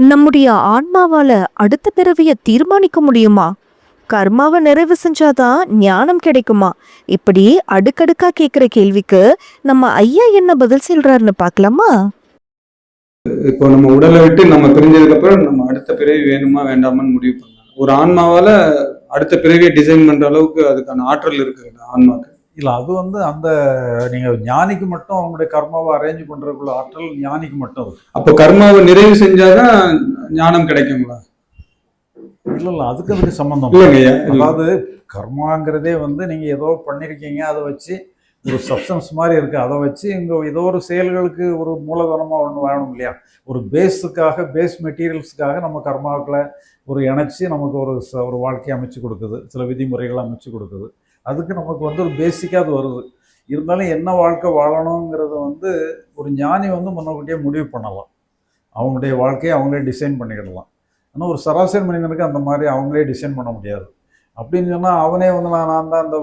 நம்முடைய ஆன்மாவால அடுத்த பிறவிய தீர்மானிக்க முடியுமா? கர்மாவை நிறைவு செஞ்சாதான் ஞானம் கிடைக்குமா? இப்படி அடுக்கடுக்கா கேக்குற கேள்விக்கு நம்ம ஐயா என்ன பதில் சொல்றாருன்னு பார்க்கலாமா? இப்போ நம்ம உடலை விட்டு நம்ம பிரிஞ்சதுக்கு அப்புறம் நம்ம அடுத்த பிறவி வேணுமா வேண்டாமான்னு முடிவு பண்ணலாம். ஒரு ஆன்மாவால அடுத்த பிறவியை டிசைன் பண்ற அளவுக்கு அதுக்கான ஆற்றல் இருக்கு ஆன்மாக்கு. இல்லை, அது அந்த நீங்கள் ஞானிக்கு மட்டும் அவங்களுடைய கர்மாவை அரேஞ்ச் பண்ணுறதுக்குள்ள ஆற்றல் ஞானிக்கு மட்டும் இருக்கு. அப்போ கர்மாவை நிறைவு செஞ்சாதான் ஞானம் கிடைக்குங்களா? இல்லை, அதுக்கு சம்பந்தம் இல்லைங்க. அதாவது கர்மாங்கிறதே நீங்கள் ஏதோ பண்ணியிருக்கீங்க, அதை வச்சு ஒரு சப்ஸ்டன்ஸ் மாதிரி இருக்குது, அதை வச்சு இங்கே ஏதோ ஒரு செயல்களுக்கு ஒரு மூலதனமாக ஒன்று வேணும் இல்லையா? ஒரு பேஸுக்காக, பேஸ் மெட்டீரியல்ஸுக்காக நம்ம கர்மாக்களை ஒரு இணைச்சி நமக்கு ஒரு வாழ்க்கையை அமைச்சு கொடுக்குது, சில விதிமுறைகளை அமைச்சு கொடுக்குது. அதுக்கு நமக்கு ஒரு பேசிக்காக அது வருது. இருந்தாலும் என்ன வாழ்க்கை வாழணுங்கிறத ஒரு ஞானி முன்னக்கூட்டியே முடிவு பண்ணலாம். அவங்களுடைய வாழ்க்கையை அவங்களே டிசைன் பண்ணிக்கிடலாம். ஆனால் ஒரு சராசரி மனிதனுக்கு அந்த மாதிரி அவங்களே டிசைன் பண்ண முடியாது. அப்படின்னு சொன்னால் அவனே நான் தான் அந்த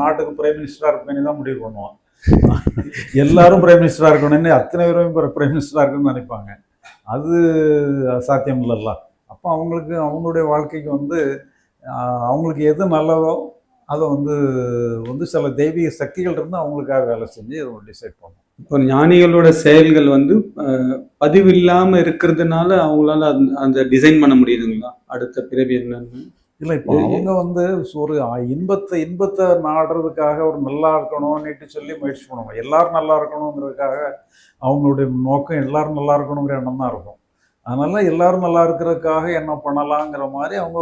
நாட்டுக்கு பிரைம் மினிஸ்டராக இருப்பேன்னு தான் முடிவு பண்ணுவான். எல்லாரும் பிரைம் மினிஸ்டராக இருக்கணும்னு அத்தனை பேரும் பிரைம் மினிஸ்டராக இருக்குன்னு நினைப்பாங்க. அது சாத்தியம் இல்லைல்ல. அப்போ அவங்களுக்கு அவங்களுடைய வாழ்க்கைக்கு அவங்களுக்கு எது நல்லதோ அதை சில தெய்வீக சக்திகள் இருந்து அவங்களுக்காக வேலை செஞ்சு அதை டிசைட் பண்ணும். இப்போ ஞானிகளோட செயல்கள் பதிவு இல்லாமல் இருக்கிறதுனால அவங்களால அந்த டிசைன் பண்ண முடியுதுங்களா அடுத்த பிறவி என்னன்னு? இல்லை, இப்போ அவங்க ஒரு இன்பத்தை நாடுறதுக்காக ஒரு நல்லா இருக்கணும்னுட்டு சொல்லி முயற்சி பண்ணுவாங்க. எல்லாரும் நல்லா இருக்கணுங்கிறதுக்காக அவங்களுடைய நோக்கம் எல்லாரும் நல்லா இருக்கணுங்கிற எண்ணம் தான் இருக்கும். அதனால எல்லாரும் நல்லா இருக்கிறதுக்காக என்ன பண்ணலாங்கிற மாதிரி அவங்க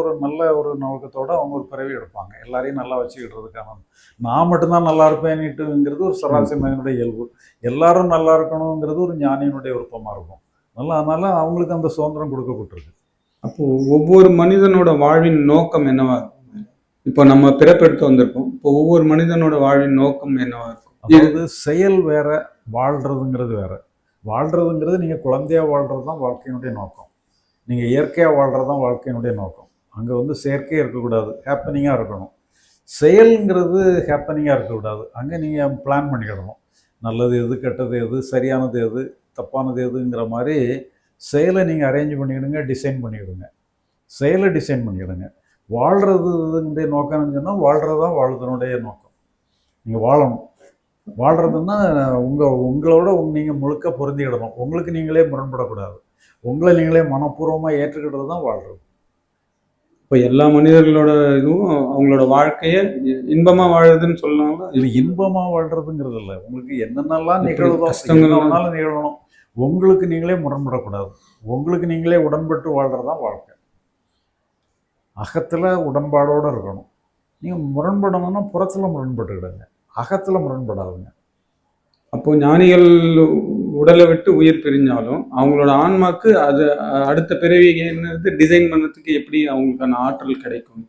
ஒரு நோக்கத்தோடு அவங்க ஒரு பிறவி எடுப்பாங்க. எல்லாரையும் நல்லா வச்சுக்கிட்டுறதுக்கான. நான் மட்டும்தான் நல்லா இருப்பேன்னுட்டுங்கிறது ஒரு சராசரி மனிதனுடைய இயல்பு. எல்லாரும் நல்லா இருக்கணுங்கிறது ஒரு ஞானியினுடைய விருப்பமாக இருக்கும். அதனால அவங்களுக்கு அந்த சுதந்திரம் கொடுக்கப்பட்டிருக்கு. அப்போ ஒவ்வொரு மனிதனோட வாழ்வின் நோக்கம் என்னவா இருக்கும்? இப்போ நம்ம பிறப்பெடுத்து வந்திருக்கோம். இப்போ ஒவ்வொரு மனிதனோட வாழ்வின் நோக்கம் என்னவா இருக்கும்? அதாவது செயல் வேற, வாழ்றதுங்கிறது வேற. வாழ்றதுங்கிறது நீங்கள் குழந்தையாக வாழ்றது தான் வாழ்க்கையினுடைய நோக்கம். நீங்கள் இயற்கையாக வாழ்கிறது தான் வாழ்க்கையினுடைய நோக்கம். அங்கே செயற்கையாக இருக்கக்கூடாது, ஹேப்பனிங்காக இருக்கணும். செயல்ங்கிறது ஹேப்பனிங்காக இருக்கக்கூடாது. அங்கே நீங்கள் பிளான் பண்ணிக்கிடணும். நல்லது எது, கெட்டது எது, சரியானது எது, தப்பானது எதுங்கிற மாதிரி செயலை நீங்கள் அரேஞ்ச் பண்ணிக்கிடுங்க, டிசைன் பண்ணிக்கிடுங்க. செயலை டிசைன் பண்ணிக்கிடுங்க. வாழ்கிறதுடைய நோக்கம்னு சொன்னால் வாழ்கிறது தான் வாழ்றதுனுடைய நோக்கம். நீங்கள் வாழணும். வாழ்கிறதுன்னா உங்களோட நீங்கள் முழுக்க பொருந்திக்கிடணும். உங்களுக்கு நீங்களே முரண்படக்கூடாது. உங்களை நீங்களே மனப்பூர்வமாக ஏற்றுக்கிட்டது தான் வாழ்கிறது. இப்போ எல்லா மனிதர்களோட இதுவும் அவங்களோட வாழ்க்கையை இன்பமாக வாழுறதுன்னு சொல்லலாங்களா? இது இன்பமாக வாழ்கிறதுங்கிறது இல்லை. உங்களுக்கு என்னென்னலாம் நிகழ்வோ கஷ்டங்கள்னாலும் நிகழணும். உங்களுக்கு நீங்களே முரண்படக்கூடாது. உங்களுக்கு நீங்களே உடன்பட்டு வாழ்கிறது தான் வாழ்க்கை. அகத்தில் உடன்பாடோடு இருக்கணும். நீங்கள் முரண்படணும்னா புறத்தில் முரண்பட்டுக்கிடுங்க, அகத்தில் முரண்படாதுங்க. அப்போ ஞானிகள் உடலை விட்டு உயிர் பிரிஞ்சாலும் அவங்களோட ஆன்மாக்கு அது அடுத்த பிறவி என்னது டிசைன் பண்ணுறதுக்கு எப்படி அவங்களுக்கான ஆற்றல் கிடைக்கும்?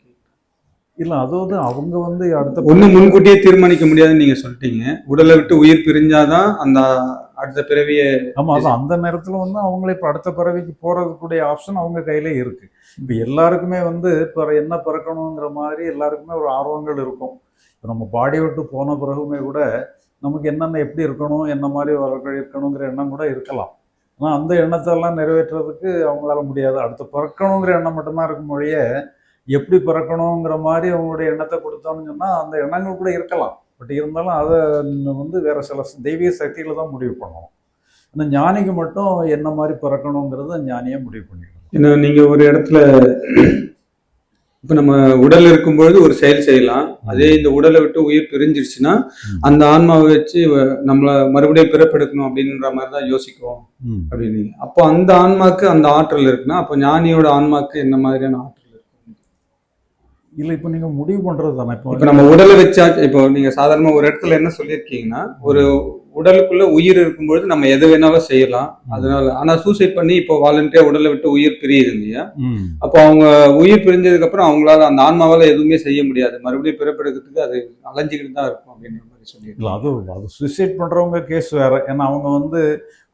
இல்லை, அதாவது அவங்க அடுத்த ஒன்றும் முன்கூட்டியே தீர்மானிக்க முடியாதுன்னு நீங்கள் சொல்லிட்டீங்க. உடலை விட்டு உயிர் பிரிஞ்சாதான் அந்த அடுத்த பிறவியை. ஆமாம், அது அந்த நேரத்தில் அவங்களே இப்போ அடுத்த பிறவிக்கு போகிறதுக்குடைய ஆப்ஷன் அவங்க கையிலே இருக்குது. இப்போ எல்லாருக்குமே இப்போ என்ன பிறக்கணுங்கிற மாதிரி எல்லாருக்குமே ஒரு ஆர்வங்கள் இருக்கும். இப்போ நம்ம பாடி விட்டு போன பிறகுமே கூட நமக்கு என்னென்ன எப்படி இருக்கணும், என்ன மாதிரி வரங்கள் இருக்கணுங்கிற எண்ணம் கூட இருக்கலாம். ஆனால் அந்த எண்ணத்தெல்லாம் நிறைவேற்றுறதுக்கு அவங்களால முடியாது. அடுத்து பிறக்கணுங்கிற எண்ணம் மட்டும்தான் இருக்கும் மொழிய எப்படி பிறக்கணுங்கிற மாதிரி அவங்களுடைய எண்ணத்தை கொடுத்தோம்னு சொன்னால் அந்த எண்ணங்கள் கூட இருக்கலாம். பட் இருந்தாலும் அதை வேற சில தெய்வீக சக்திகளை தான் முடிவு பண்ணணும். ஆனால் ஞானிக்கு மட்டும் என்ன மாதிரி பிறக்கணுங்கிறத ஞானியே முடிவு பண்ணிக்கணும். ஏன்னா நீங்கள் ஒரு இடத்துல இப்போ நம்ம உடல் இருக்கும்பொழுது ஒரு செயல் செய்யலாம். அதே இந்த உடலை விட்டு உயிர் பிரிஞ்சிருச்சுன்னா அந்த ஆன்மாவை வச்சு நம்மளை மறுபடியும் பிறப்பெடுக்கணும் அப்படின்ற மாதிரி தான் யோசிக்குவோம் அப்படின்னு. அப்போ அந்த ஆன்மாக்கு அந்த ஆற்றல் இருக்குன்னா அப்போ ஞானியோட ஆன்மாக்கு என்ன மாதிரியான ஆற்றல் இருக்கும்? இல்லை, இப்போ நீங்கள் முடிவு பண்ணுறது தானே. இப்போ நம்ம உடலை வச்சா, இப்போ நீங்கள் சாதாரணமாக ஒரு இடத்துல என்ன சொல்லியிருக்கீங்கன்னா, ஒரு உடலுக்குள்ள உயிர் இருக்கும்பொழுது நம்ம எதை வேணாலும் செய்யலாம். அதனால ஆனா சூசைட் பண்ணி இப்போ வாலண்டியா உடலை விட்டு உயிர் பிரியுது இல்லையா? அப்போ அவங்க உயிர் பிரிஞ்சதுக்கு அப்புறம் அவங்களால அந்த ஆன்மாவால எதுவுமே செய்ய முடியாது. மறுபடியும் பிறப்பெடுக்கிறதுக்கு அது அலைஞ்சிக்கிட்டு தான் இருக்கும் அப்படின்ற மாதிரி சொல்லிடலாம். அது சூசைட் பண்றவங்க கேஸ் வேற. ஏன்னா அவங்க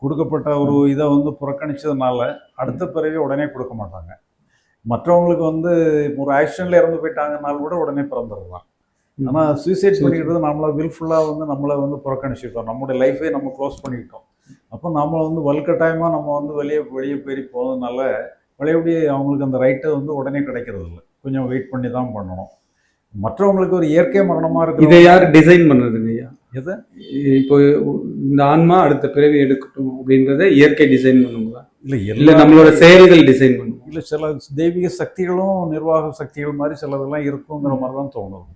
கொடுக்கப்பட்ட ஒரு இதை புறக்கணிச்சதுனால அடுத்த பிறவி உடனே கொடுக்க மாட்டாங்க. மற்றவங்களுக்கு ஒரு ஆக்சிடென்ட்ல இறந்து போயிட்டாங்கனாலும் கூட உடனே பிறந்துடலாம். ஆனால் சூசைட் பண்ணிக்கிட்டது நம்மளை வில்ஃபுல்லாக நம்மளை புறக்கணிச்சிட்டோம். நம்மளுடைய லைஃபே நம்ம க்ளோஸ் பண்ணிக்கிட்டோம். அப்போ நாம வந்து வலுக்கட்டாயமாக நம்ம வந்து வெளியே வெளியே போய் போகிறதுனால பழையபடி அவங்களுக்கு அந்த ரைட்டு வந்து உடனே கிடைக்கிறது இல்லை. கொஞ்சம் வெயிட் பண்ணி தான் பண்ணணும். மற்றவங்களுக்கு ஒரு இயற்கை மரணமாக இதை இருக்கிற யார் டிசைன் பண்ணுறதுங்க ஐயா? எது இப்போ இந்த ஆன்மா அடுத்த பிறவி எடுக்கட்டும் அப்படின்றத இயற்கை டிசைன் பண்ணுங்களா, இல்லை இல்ல நம்மளோட செயல்கள் டிசைன் பண்ணுவோம்? இல்லை சில தெய்வீக சக்திகளும் நிர்வாக சக்திகள் மாதிரி சிலதெல்லாம் இருக்குங்கிற மாதிரி தான் தோணுது.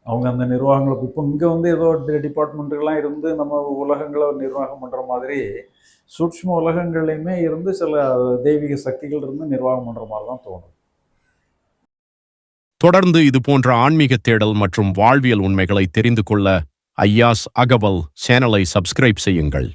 அவங்க அந்த நிர்வாகங்களுக்கு இப்போ இங்கே வந்து ஏதோ டிபார்ட்மெண்ட்டுகள்லாம் இருந்து நம்ம உலகங்களை நிர்வாகம் பண்ணுற மாதிரி சூட்சும உலகங்கள்லையுமே இருந்து சில தெய்வீக சக்திகள் இருந்து நிர்வாகம் பண்ணுற மாதிரி தான் தோணுது. தொடர்ந்து இது போன்ற ஆன்மீக தேடல் மற்றும் வாழ்வியல் உண்மைகளை தெரிந்து கொள்ள ஐயாஸ் அகவல் சேனலை சப்ஸ்கிரைப் செய்யுங்கள்.